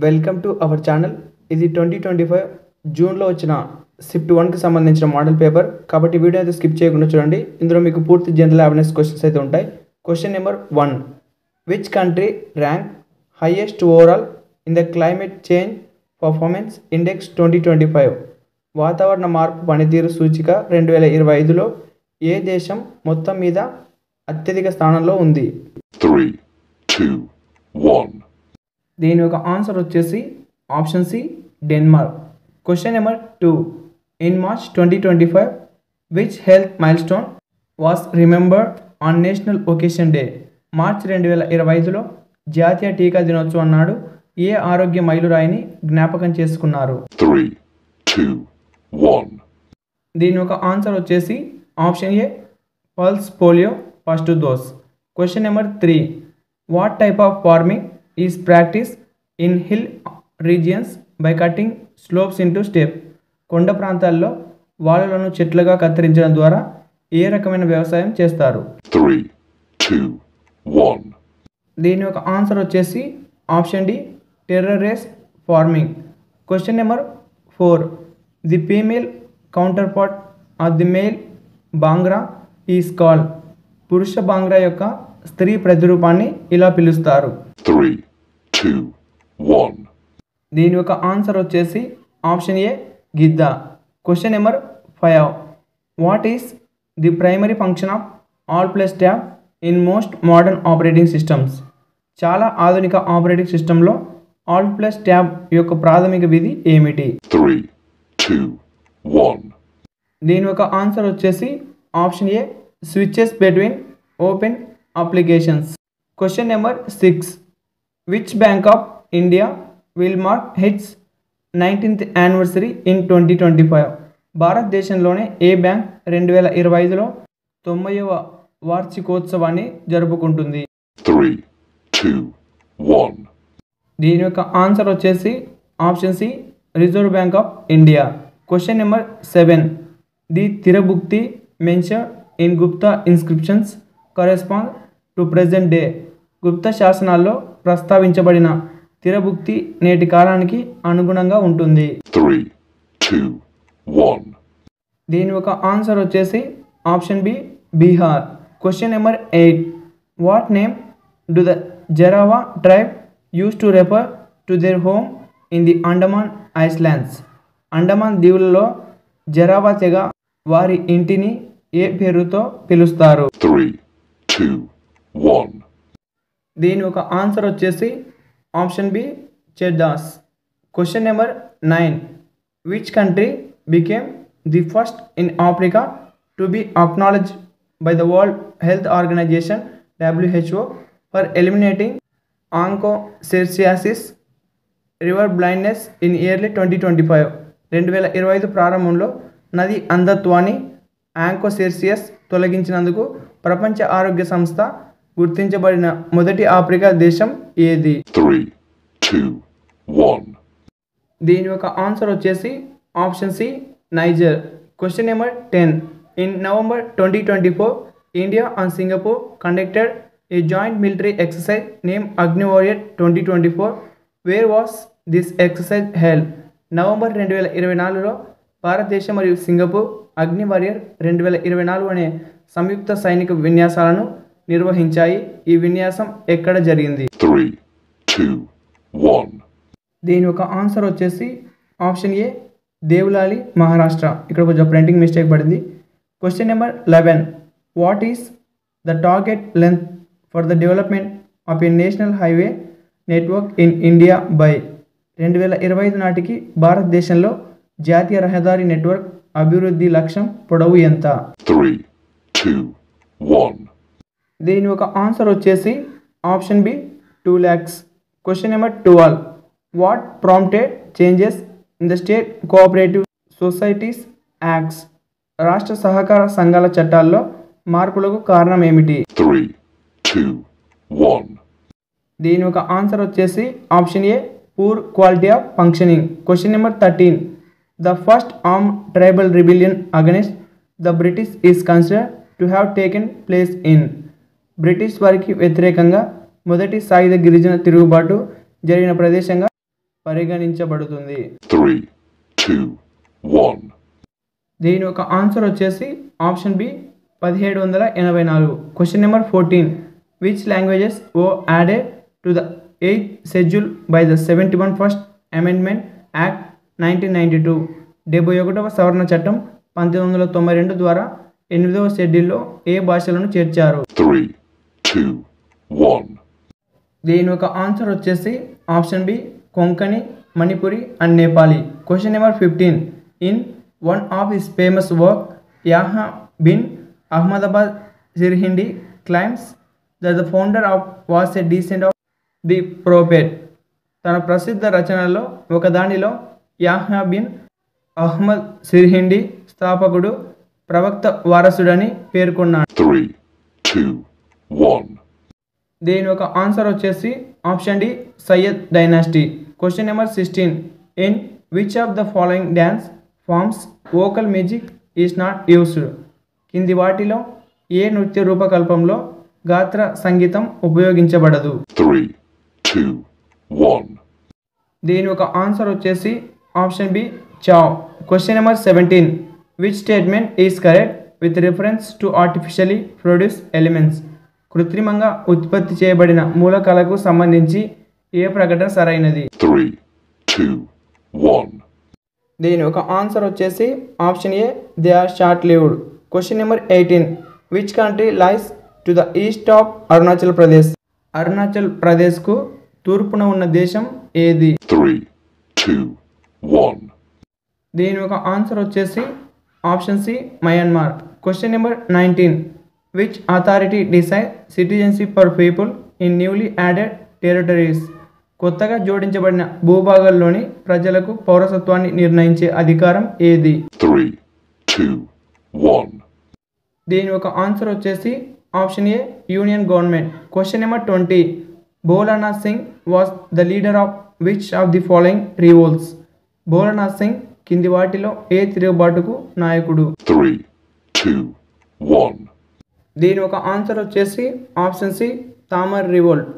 Welcome to our channel. ఇది 2025 జూన్లో వచ్చిన షిఫ్ట్ 1కి సంబంధించిన మోడల్ పేపర్. కాబట్టి వీడియో అయితే స్కిప్ చేయకుండా చూడండి. ఇందులో మీకు పూర్తి జనరల్ అవేర్నెస్ క్వశ్చన్స్ అయితే ఉంటాయి. Question number 1, which country rank highest overall in the climate change performance index 2025? వాతావరణ మార్పు పనితీరు సూచిక 2025లో ఏ దేశం మొత్తం మీద అత్యధిక స్థానంలో ఉంది? 3, 2, 1. దీని యొక్క ఆన్సర్ వచ్చేసి option C, Denmark. Question number 2, in March 2025 which health milestone was remembered on national vaccination day? March 2025లో జాతీయ టీకా దినోత్సవం నాడు ఏ ఆరోగ్య మైలురాయిని జ్ఞాపకం చేసుకున్నారు? 3, 2, 1. దీని యొక్క ఆన్సర్ వచ్చేసి option A, pulse polio first dose. Question number 3, what type of farming is practice in hill regions by cutting slopes into step? కొండ ప్రాంతాల్లో వాలులను చెట్లుగా కత్తిరించడం ద్వారా ఏ రకమైన వ్యవసాయం చేస్తారు? 3, 2, 1. దీని యొక్క ఆన్సర్ వచ్చేసి option D, terrace farming. Question number 4, the female counterpart of the male Bhangra is called? పురుష బాంగ్రా యొక్క స్త్రీ ప్రతిరూపాన్ని ఇలా పిలుస్తారు? 3, 2, 1. దీని యొక్క ఆన్సర్ వచ్చేసి option A, Giddha. Question number 5, what is the primary function of alt plus tab in most modern operating systems? చాలా ఆధునిక ఆపరేటింగ్ సిస్టంలో ఆల్ ప్లస్ ట్యాబ్ యొక్క ప్రాథమిక విధి ఏమిటి? 3, 2, 1. దీని యొక్క ఆన్సర్ వచ్చేసి option A, switches between open applications. Question number 6, which bank of India will mark hits 19th anniversary in 2025? భారతదేశంలోనే ఏ బ్యాంక్ 2025లో 90వ వార్షికోత్సవాన్ని జరుపుకుంటుంది? 3, 2, 1. దీని యొక్క ఆన్సర్ వచ్చేసి option C, Reserve Bank of India. Question number 7, the Tirabhukti mention in Gupta inscriptions correspond to present day? Gupta శాసనాల్లో ప్రస్తావించబడిన తిరభుక్తి నేటి కాలానికి అనుగుణంగా ఉంటుంది? 3, 2, 1. దీని యొక్క ఆన్సర్ వచ్చేసి option B, Bihar. Question number 8, what name do the Jarawa tribe use to refer to their home in the Andaman islands? Andaman దీవులలో జరావా తెగ వారి ఇంటిని ఏ పేరుతో పిలుస్తారు? 3, 2, 1. దీని యొక్క ఆన్సర్ వచ్చేసి option B, Chaddas. Question number 9, which country became the first in Africa to be acknowledged by the World Health Organization WHO for eliminating onchocerciasis river blindness in early 2025? 2025 ప్రారంభంలో నది అంధత్వాన్ని ఆంకోసెర్సియస్ తొలగించినందుకు ప్రపంచ ఆరోగ్య సంస్థ గుర్తించబడిన మొదటి ఆఫ్రికా దేశం ఏది? 3, 2, 1. దీని యొక్క ఆన్సర్ వచ్చేసి option C, Niger. Question number 10, in November 2024 India and Singapore conducted a joint military exercise name Agni warrior 2024. Where was this exercise held? November 2024లో భారతదేశం మరియు సింగపూర్ అగ్ని వారియర్ 2024 అనే సంయుక్త సైనిక విన్యాసాలను నిర్వహించాయి. ఈ విన్యాసం ఎక్కడ జరిగింది? 3, 2, 1. దీని యొక్క ఆన్సర్ వచ్చేసి ఆప్షన్ ఏ, దేవలాలి, మహారాష్ట్ర. ఇక్కడ కొంచెం ప్రింటింగ్ మిస్టేక్ పడింది. Question number 11, what is the target length for the development of A national highway network in India by? 2025 నాటికి భారతదేశంలో జాతీయ రహదారి నెట్వర్క్ అభివృద్ధి లక్ష్యం పొడవు ఎంత? 3, 2, 1. దీని యొక్క ఆన్సర్ వచ్చేసి option B, 2 lakhs. Question number 12, what prompted changes in the state cooperative societies acts? రాష్ట్ర సహకార సంఘాల చట్టాల్లో మార్పులకు కారణం ఏమిటి? 3, 2, 1. దీని యొక్క ఆన్సర్ వచ్చేసి option A, poor quality of functioning. Question number 13, the first armed tribal rebellion against the British is considered to have taken place in? British వారికి వ్యతిరేకంగా మొదటి సాయుధ గిరిజన తిరుగుబాటు జరిగిన ప్రదేశంగా పరిగణించబడుతుంది? 3, 2, 1. దీని యొక్క ఆన్సర్ వచ్చేసి option B 1784. Question number 14. Which languages ఓ added to the 8th schedule by the 71st amendment act 1992? 71వ సవరణ చట్టం 1992 ద్వారా 8వ షెడ్యూల్లో ఏ భాషలను చేర్చారు? 3, 2, 1. దీని యొక్క ఆన్సర్ వచ్చేసి option B Konkani, Manipuri and Nepali. Question number 15. In one of his famous work Yahya bin Ahmadabad Sirhindi claims that the founder of was a descent of the prophet. తన ప్రసిద్ధ రచనలో ఒకదానిలో యాహ్యా బిన్ అహ్మద్ సిర్హిండి స్థాపకుడు ప్రవక్త వారసుడని పేర్కొన్నాడు. 3, 2, 1. దీని యొక్క ఆన్సర్ వచ్చేసి option D Sayyid dynasty. Question number 16. In which of the following dance forms vocal music is not used? కింది వాటిలో ఏ నృత్య రూపకల్పంలో గాత్ర సంగీతం ఉపయోగించబడదు? 3, 2, 1. దీని యొక్క ఆన్సర్ వచ్చేసి option B Chhau. Question number 17. Which statement is correct with reference to artificially produce elements? కృత్రిమంగా ఉత్పత్తి చేయబడిన మూలకాలకు సంబంధించి ఏ ప్రకటన సరైనది? 3, 2, 1. దీని ఒక ఆన్సర్ వచ్చేసి option A they are short lived. Question number 18. Which country lies to the east of Arunachal Pradesh? Arunachal ప్రదేశ్కు తూర్పున ఉన్న దేశం ఏది? 3, 2, 1. దీని ఒక ఆన్సర్ వచ్చేసి option C Myanmar. Question number 19. Which authority decide citizenship for people in newly added territories? కొత్తగా జోడించబడిన భూభాగాల్లోని ప్రజలకు పౌరసత్వాన్ని నిర్ణయించే అధికారం ఏది? 3, 2, 1. దీని ఒక ఆన్సర్ వచ్చేసి option A union government. Question number 20. Bholanath Singh was the leader of which of the following revolts? Bholanath Singh కింది వాటిలో ఏ తిరుగుబాటుకు నాయకుడు? 3, 2, 1. దీని ఒక ఆన్సర్ వచ్చేసి ఆప్షన్ సి తామర్ రివోల్ట్.